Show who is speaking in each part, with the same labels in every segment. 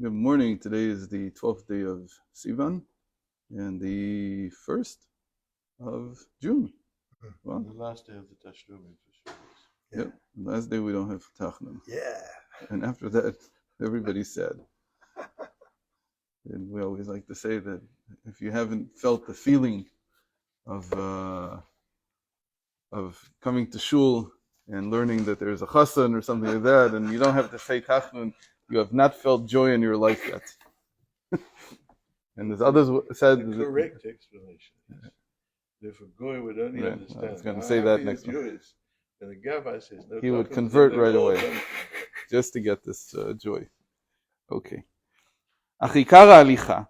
Speaker 1: Good morning. Today is the 12th day of Sivan and the 1st of June.
Speaker 2: Wow. The last day of the Tashlumim for sure.
Speaker 1: Yep. The last day we don't have Tachnun.
Speaker 2: Yeah.
Speaker 1: And after that, everybody's sad. And we always like to say that if you haven't felt the feeling of coming to shul and learning that there's a chassan or something like that, and you don't have to say Tachnun, you have not felt joy in your life yet. And as others said,
Speaker 2: the correct explanation is if a goy would only understand.
Speaker 1: I was going to say that next
Speaker 2: one. And the Gabbai says no,
Speaker 1: he would convert right away just to get this joy. Okay. Achikara alicha.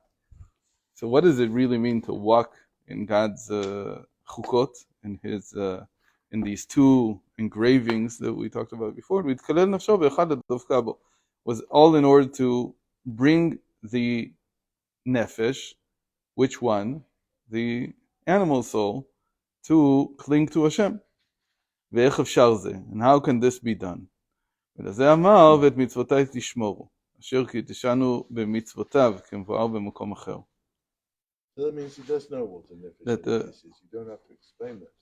Speaker 1: So what does it really mean to walk in God's chukot, in his in these two engravings that we talked about before? Was all in order to bring the nefesh, which one? The animal soul, to cling to Hashem. And how can this be done? ולזה אמר ואת מצוותיי תשמורו, אשר קידשנו במצוותיו כמבואר במקום אחר.
Speaker 2: So that means he does know what the nefesh is. You don't have to explain that.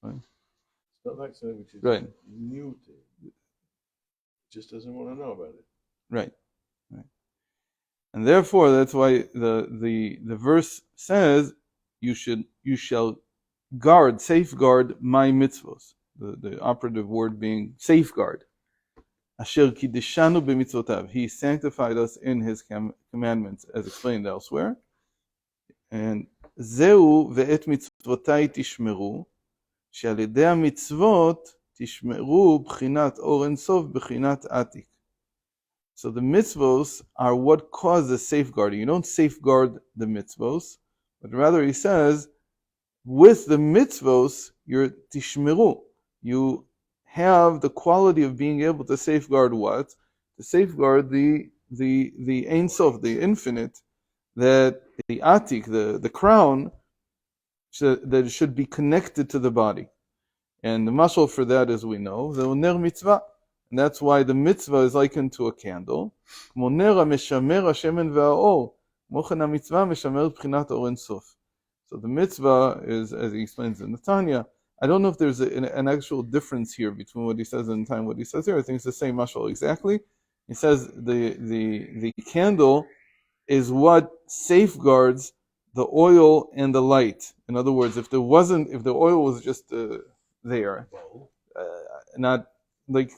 Speaker 1: Right.
Speaker 2: It's not like something which is new to him. He just doesn't want to know about it.
Speaker 1: Right. And therefore, that's why the verse says, you shall safeguard my mitzvos. The operative word being safeguard. Asher kideshanu b'mitzvotav. He sanctified us in his commandments, as explained elsewhere. And zeu ve'et mitzvotai tishmeru, she'al yedei hamitzvot tishmeru b'chinat or ein sof b'chinat atik. So the mitzvos are what causes safeguarding. You don't safeguard the mitzvos, but rather he says, with the mitzvos, you're tishmeru. You have the quality of being able to safeguard what? To safeguard the Ein Sof, the infinite, that the atik, the crown, that should be connected to the body. And the mashal for that, as we know, the oner mitzvah. And that's why the mitzvah is likened to a candle. So the mitzvah is, as he explains in the Tanya, I don't know if there's an actual difference here between what he says in time and what he says here. I think it's the same mashal exactly. He says the candle is what safeguards the oil and the light. In other words, if the oil was just there, not like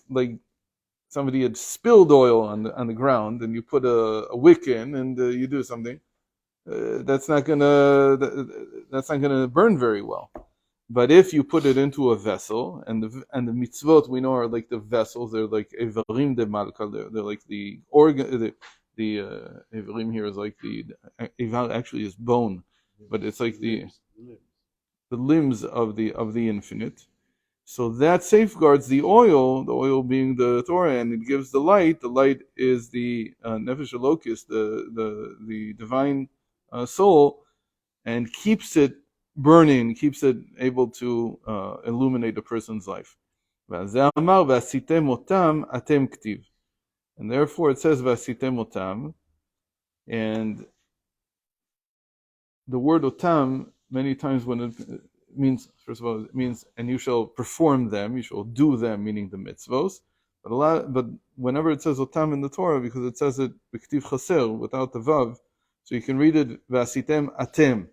Speaker 1: somebody had spilled oil on the ground, and you put a wick in and you do something, that's not gonna burn very well. But if you put it into a vessel, and the mitzvot we know are like the vessels, they're like evarim de malka, they're like the organ. The evarim here is like the evar actually is bone, but it's like the limbs of the infinite. So that safeguards the oil being the Torah, and it gives the light. The light is the nefesh elokis, the divine soul, and keeps it burning, keeps it able to illuminate a person's life. And therefore it says v'asitem otam, and the word otam many times when it means, first of all, it means, and you shall perform them, you shall do them, meaning the mitzvos. But whenever it says otam in the Torah, because it says it b'ktiv chaser, without the vav, so you can read it v'asitem atem.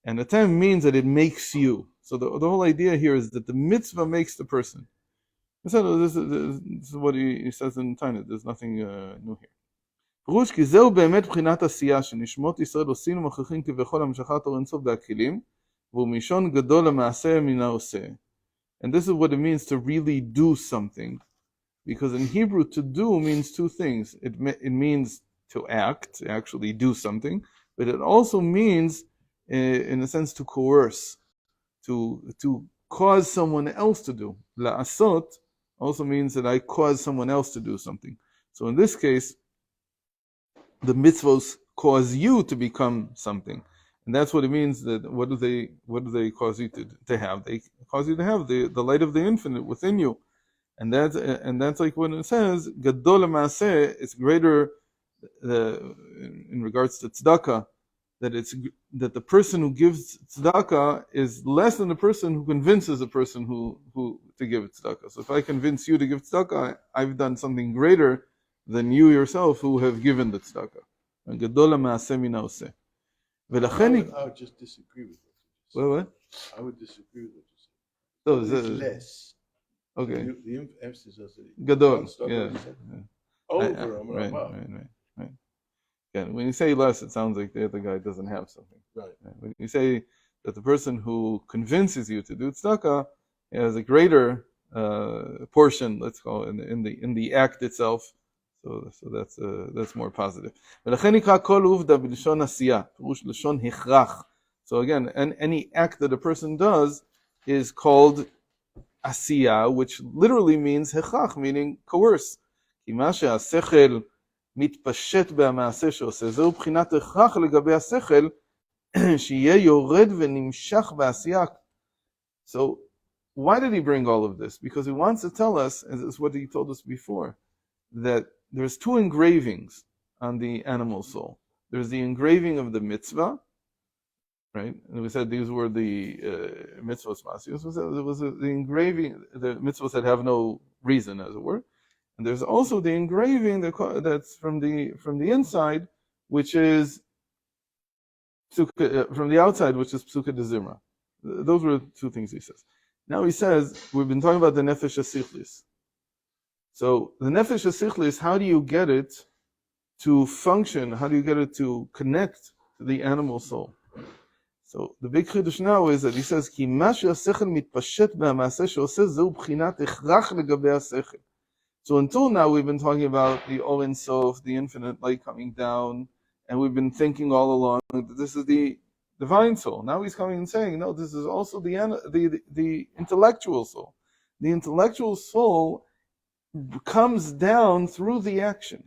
Speaker 1: And atem means that it makes you. So the whole idea here is that the mitzvah makes the person. This is what he says in Tanya. There's nothing new here. פירוש כי זהו באמת בחינת עשייה שנשמות ישראל עושים ומוכיחים כביכול המשכת אור אינסוף בהכלים, והוא מישון גדול למעשה מן העושה. And this is what it means to really do something. Because in Hebrew, to do means two things. It means to act, actually do something, but it also means, in a sense, to coerce, to cause someone else to do. La'asot also means that I cause someone else to do something. So in this case, the mitzvos cause you to become something. And that's what it means. That what do they cause you to have? They cause you to have the light of the infinite within you. And that's like when it says, Gadol Maaseh, it's greater in regards to tzedakah, that the person who gives tzedakah is less than the person who convinces a person who to give tzedakah. So if I convince you to give tzedakah, I've done something greater than you yourself who have given the tzedakah.
Speaker 2: I would just disagree with what you
Speaker 1: What?
Speaker 2: I would disagree with what you said.
Speaker 1: So
Speaker 2: It's less.
Speaker 1: okay.
Speaker 2: The emphasis is
Speaker 1: Gadol. Yeah.
Speaker 2: Over.
Speaker 1: Right. Yeah, when you say less, it sounds like the other guy doesn't have something.
Speaker 2: Right.
Speaker 1: When you say that the person who convinces you to do tzedakah has a greater portion, let's call it, in the act itself, so that's more positive. So again, any act that a person does is called asiyah, which literally means hechach, meaning coerce. כי מה שהשכל מתפשט במעשה שעושה, זהו בחינת הכרח לגבי השכל, שיהיה יורד ונמשך בעשייה. So, why did he bring all of this? Because he wants to tell us, and this is what he told us before, that there's two engravings on the animal soul. There's the engraving of the mitzvah, right? And we said these were the mitzvahs masios. There was the engraving, the mitzvahs that have no reason, as it were. And there's also the engraving that's from the inside, which is from the outside, which is psuka de zimra. Those were two things he says. Now he says, we've been talking about the nefesh hasichlis. So the nefesh hasichlis, how do you get it to function? How do you get it to connect to the animal soul? So the big chiddush now is that he says, כי מה שהשכל מתפשט במעשה שעושה, זהו בחינת הכרח לגבי השכל. So until now, we've been talking about the Or Ein Sof, the infinite light coming down, and we've been thinking all along that this is the divine soul. Now he's coming and saying, no, this is also the intellectual soul. The intellectual soul comes down through the action.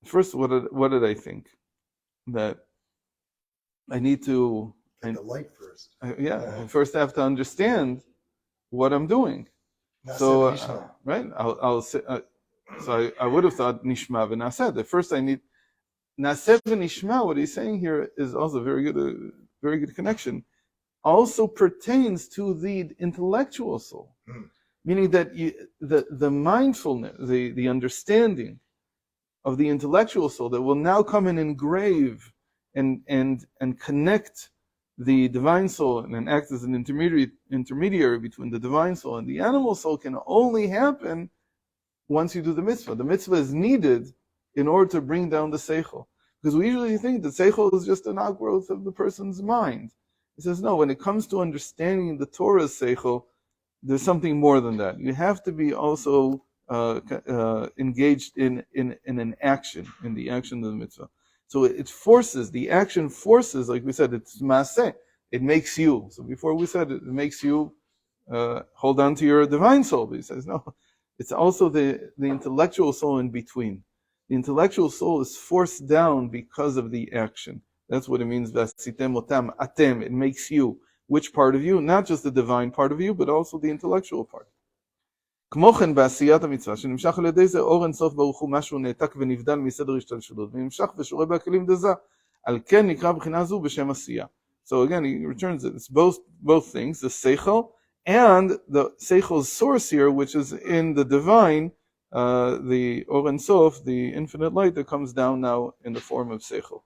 Speaker 1: First, what did I think? That I need to...
Speaker 2: Get the light first.
Speaker 1: I first have to understand what I'm doing. So, right, I'll say, so I would have thought nishma v'naseh. At first I need naseh v'nishma. What he's saying here is also very good connection. Also pertains to the intellectual soul, meaning that the mindfulness, the understanding of the intellectual soul that will now come and engrave and connect the divine soul and act as an intermediary between the divine soul and the animal soul can only happen once you do the mitzvah. The mitzvah is needed in order to bring down the seichel. Because we usually think that seichel is just an outgrowth of the person's mind. He says, no, when it comes to understanding the Torah's seichel, there's something more than that. You have to be also engaged in an action, in the action of the mitzvah. So the action forces, like we said, it's maaseh. It makes you. So before we said it makes you hold on to your divine soul. But he says, no, it's also the intellectual soul in between. The intellectual soul is forced down because of the action. That's what it means, v'asitem otam atem. It makes you. Which part of you? Not just the divine part of you, but also the intellectual part. כמו כן בעשיית המצווה, שנמשך על ידי זה אור אינסוף ברוך הוא משהו נעתק ונבדל מסדר השתלשלות, ונמשך ושורה בהכלים דזה, על כן נקרא בחינה זו בשם עשייה. So again, he returns it. It's both things, the seichel and the seichel's source here, which is in the divine, the Or Ein Sof, the infinite light that comes down now in the form of seichel.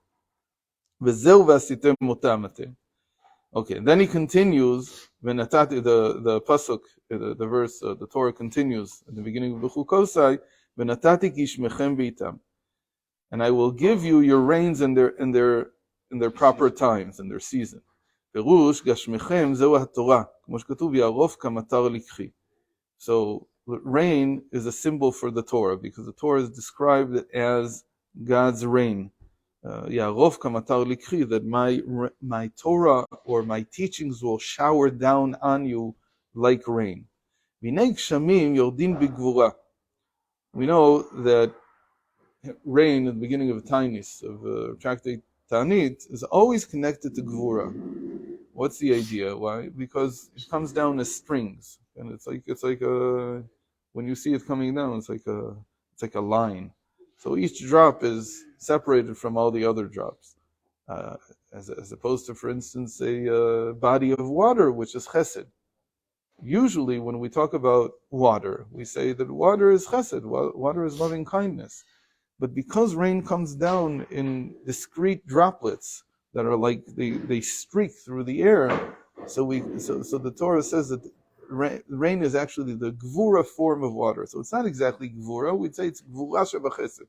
Speaker 1: וזהו ועשיתם אותם אתם. Okay, then he continues, the pasuk, the verse, the Torah continues at the beginning of Bechukotai, v'natati gishmechem beitam, and I will give you your rains in their proper times, in their season. Perush gashmechem zeu haTorah, כמו שכתוב יערוף כמטר לקחי. So rain is a symbol for the Torah because the Torah is described as God's rain. Ya'arov kamatar likhi, that my Torah or my teachings will shower down on you like rain. V'nei gshamim yordin b'gvura. We know that rain at the beginning of Tainis, of tractate Ta'anit, is always connected to gvura. What's the idea? Why? Because it comes down as strings, and it's like when you see it coming down, it's like a line. So each drop is separated from all the other drops. As opposed to, for instance, a body of water, which is chesed. Usually, when we talk about water, we say that water is chesed, water is loving kindness. But because rain comes down in discrete droplets that are like they streak through the air, so the Torah says that rain is actually the gvura form of water. So it's not exactly gvura. We'd say it's gvura shebachesed.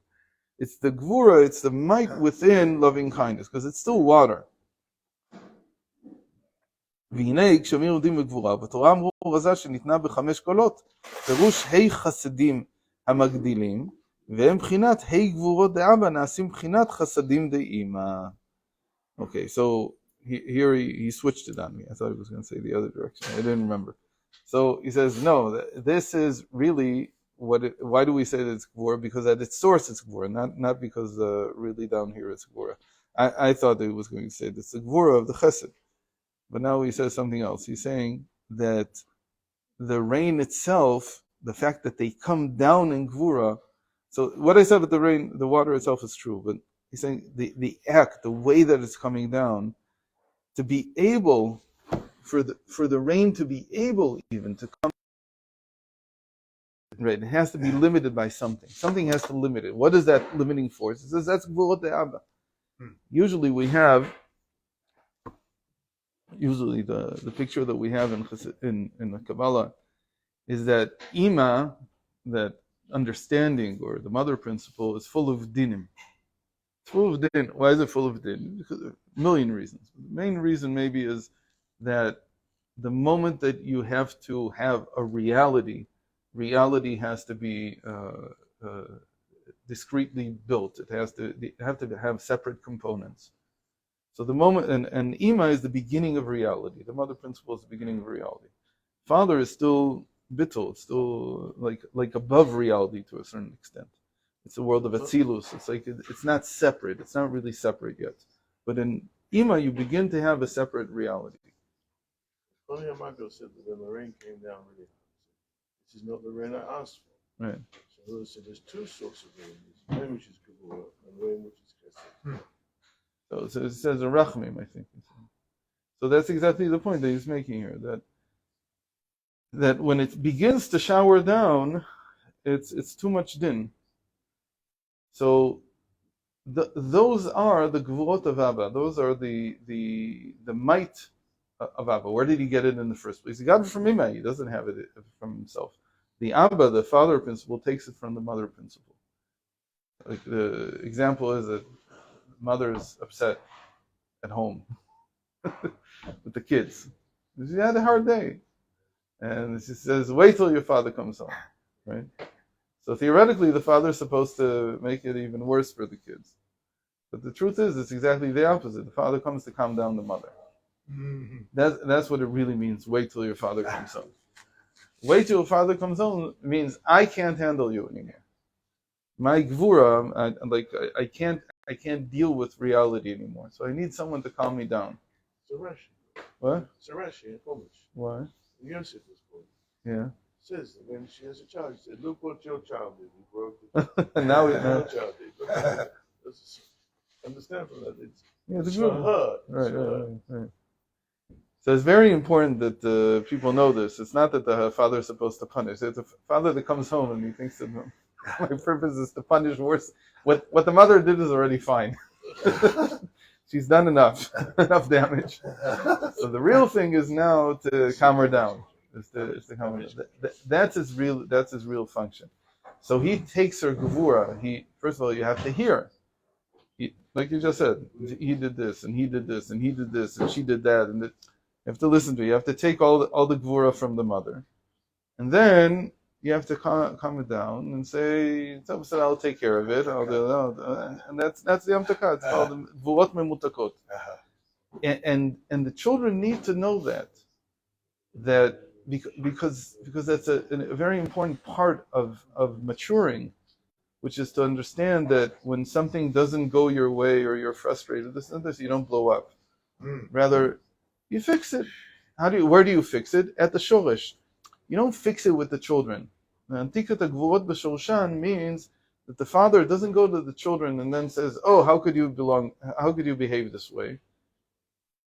Speaker 1: It's the gvura, it's the might within loving kindness, because it's still water. והנה כשהם יורדים בגבורה, בתורה אמרו רזה שניתנה בחמש קולות, פירוש ה' חסדים המגדילים, והם בחינת ה' גבורות דאבא נעשים בחינת חסדים דאמא. Okay, so here he switched it on me. I thought he was going to say the other direction. I didn't remember. So he says, no, this is really why do we say that it's Gvura? Because at its source it's Gvura, not because really down here it's Gvura. I thought that he was going to say it's the Gvura of the Chesed. But now he says something else. He's saying that the rain itself, the fact that they come down in Gvura, so what I said about the rain, the water itself is true, but he's saying the act, the way that it's coming down, to be able, for the rain to be able even to come, right, it has to be limited by something. Something has to limit it. What is that limiting force? It says that's Gvurot De'aba. Usually the picture that we have in the Kabbalah is that Ima, that understanding or the mother principle, is full of dinim. It's full of din. Why is it full of din? Because of a million reasons. The main reason maybe is that the moment that you have to have a reality has to be discretely built. It has to have separate components. So the moment, and Ima is the beginning of reality. The mother principle is the beginning of reality. Father is still bittul, it's still like above reality to a certain extent. It's a world of Atzilus. It's like it's not separate. It's not really separate yet. But in Ima, you begin to have a separate reality.
Speaker 2: Funny how Michael said that when the rain came down really hard, this is not the rain I asked for.
Speaker 1: Right.
Speaker 2: So there's two sources of rain. There's rain which is Gevurah and rain which is Chesed.
Speaker 1: So it says a rachmim, I think. So that's exactly the point that he's making here. That when it begins to shower down, it's too much din. So those are the gvurot of Abba. Those are the might of Abba. Where did he get it in the first place? He got it from Ima. He doesn't have it from himself. The Abba, the father principle, takes it from the mother principle. Like the example is that mother is upset at home with the kids. She had a hard day. And she says, wait till your father comes home. Right? So theoretically, the father is supposed to make it even worse for the kids. But the truth is, it's exactly the opposite. The father comes to calm down the mother. Mm-hmm. That's what it really means, wait till your father comes home. Wait till your father comes home means I can't handle you anymore. My gvura, I can't deal with reality anymore. So I need someone to calm me down.
Speaker 2: It's a Rashi.
Speaker 1: What?
Speaker 2: It's a Rashi in Chumash.
Speaker 1: Why?
Speaker 2: Yosef was born.
Speaker 1: Yeah.
Speaker 2: It says that when she has a child, she said, look what your child did. He broke it.
Speaker 1: And now we
Speaker 2: your child did. Understand from that. It's for her.
Speaker 1: Right. So it's very important that people know this. It's not that the father is supposed to punish. It's a father that comes home and he thinks that my purpose is to punish worse. What the mother did is already fine. She's done enough damage. So the real thing is now to calm her down. Is to calm her down. That's his real function. So he takes her gevura. First of all, you have to hear. Like you just said, he did this and he did this and he did this and she did that, and you have to listen to it. You have to take all the gevura from the mother, and then you have to calm it down and say, I'll take care of it. And that's the amtaka. It's called the gvurot memutakot. And the children need to know that because that's a very important part of maturing, which is to understand that when something doesn't go your way or you're frustrated, you don't blow up. Rather, you fix it. Where do you fix it? At the shoresh. You don't fix it with the children. Antikat gvurot b'shorshan means that the father doesn't go to the children and then says, "Oh, how could you behave this way?"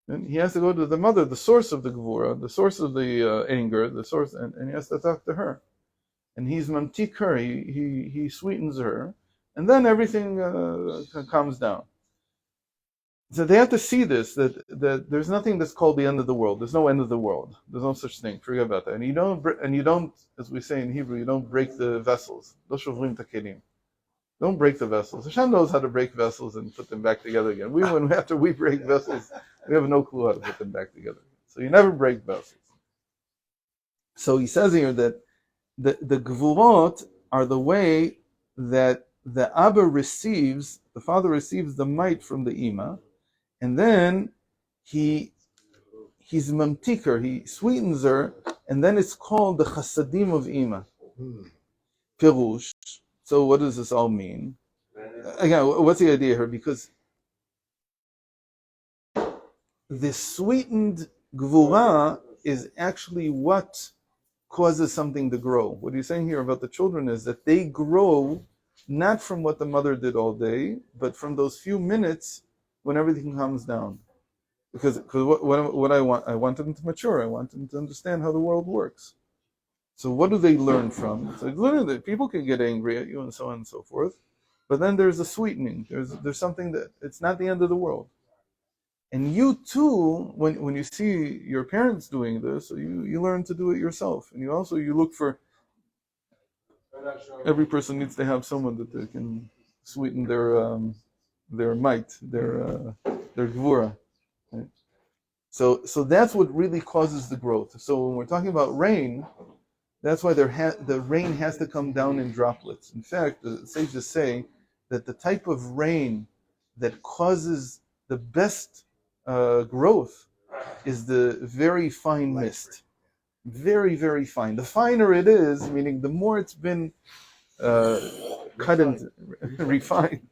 Speaker 1: And he has to go to the mother, the source of the gvura, the source of the anger, the source, and he has to talk to her. And he's mamtik her, he sweetens her, and then everything calms down. So they have to see this, that there's nothing that's called the end of the world. There's no end of the world. There's no such thing. Forget about that. And you don't, as we say in Hebrew, you don't break the vessels. Don't break the vessels. Hashem knows how to break vessels and put them back together again. After we break vessels, we have no clue how to put them back together. So you never break vessels. So he says here that the gvurot are the way that the Abba receives, the father receives the might from the Ima, and then he's mamtiker, he sweetens her, and then it's called the chasadim of Ima. Pirush. So what does this all mean? Again, what's the idea here? Because the sweetened gvura is actually what causes something to grow. What he's saying here about the children is that they grow not from what the mother did all day, but from those few minutes when everything calms down. Because what I want them to mature. I want them to understand how the world works. So what do they learn from? So learn that people can get angry at you and so on and so forth, but then there's a sweetening. There's something that it's not the end of the world. And you too, when you see your parents doing this, you learn to do it yourself. And you look for, every person needs to have someone that they can sweeten their might, their gvura. Right? So that's what really causes the growth. So when we're talking about rain, that's why the rain has to come down in droplets. In fact, the sages say that the type of rain that causes the best growth is the very fine mist. Very, very fine. The finer it is, meaning the more it's been cut and refined,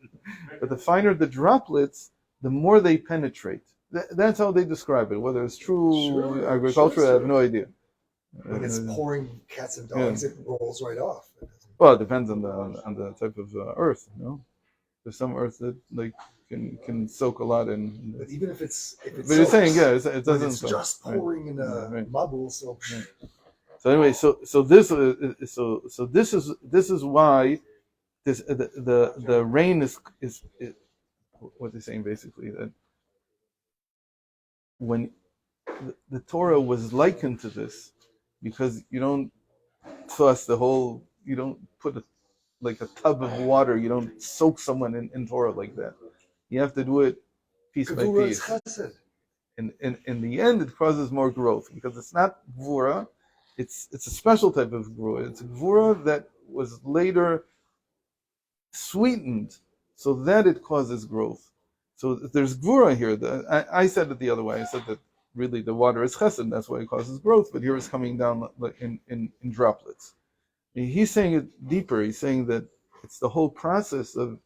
Speaker 1: but the finer the droplets, the more they penetrate. That's how they describe it. Whether it's true agriculture, I have no idea.
Speaker 3: When it's pouring cats and dogs, it rolls right off.
Speaker 1: Well, it depends on the type of earth. There's some earth that can soak a lot in.
Speaker 3: But even if it's
Speaker 1: but you're saying it doesn't.
Speaker 3: It's just pouring in a bubble. So.
Speaker 1: Right. So anyway, so this is why the rain is what they're saying basically, that when the Torah was likened to this, because you don't toss you don't put like a tub of water, you don't soak someone in Torah like that. You have to do it piece by piece. And in the end, it causes more growth, because it's not gvura, it's a special type of gvura. It's a gvura that was later sweetened so that it causes growth. So there's gvura here. I said it the other way. I said that really the water is chesed, that's why it causes growth, but here it's coming down like in droplets. And he's saying it deeper. He's saying that it's the whole process of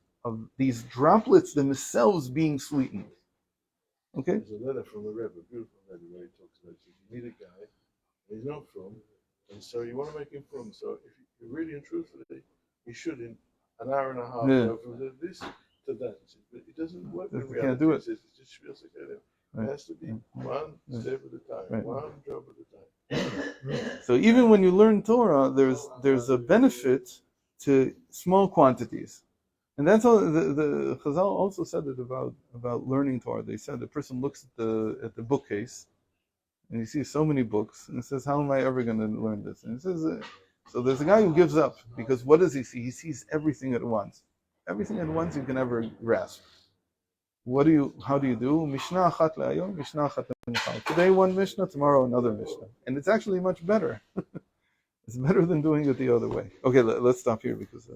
Speaker 1: these droplets themselves being sweetened. Okay?
Speaker 2: There's a letter from the Rebbe, a beautiful letter, where he talks about, you need a guy, he's not from, and so you want to make him from. So if you really and truthfully, you should in an hour and a half go from this to that. But it doesn't work.
Speaker 1: You can't do it.
Speaker 2: It's just it has to be one step at a time, one job at a time.
Speaker 1: So even when you learn Torah, there's a benefit to small quantities. And that's all. The Chazal also said it about learning Torah. They said the person looks at the bookcase, and he sees so many books, and says, "How am I ever going to learn this?" And he says, so there's a guy who gives up, because what does he see? He sees everything at once. Everything at once you can ever grasp. How do you do? Mishnah achat le'ayom, Mishnah achat le'machar. Today one Mishnah, tomorrow another Mishnah, and it's actually much better. It's better than doing it the other way. Okay, let's stop here because.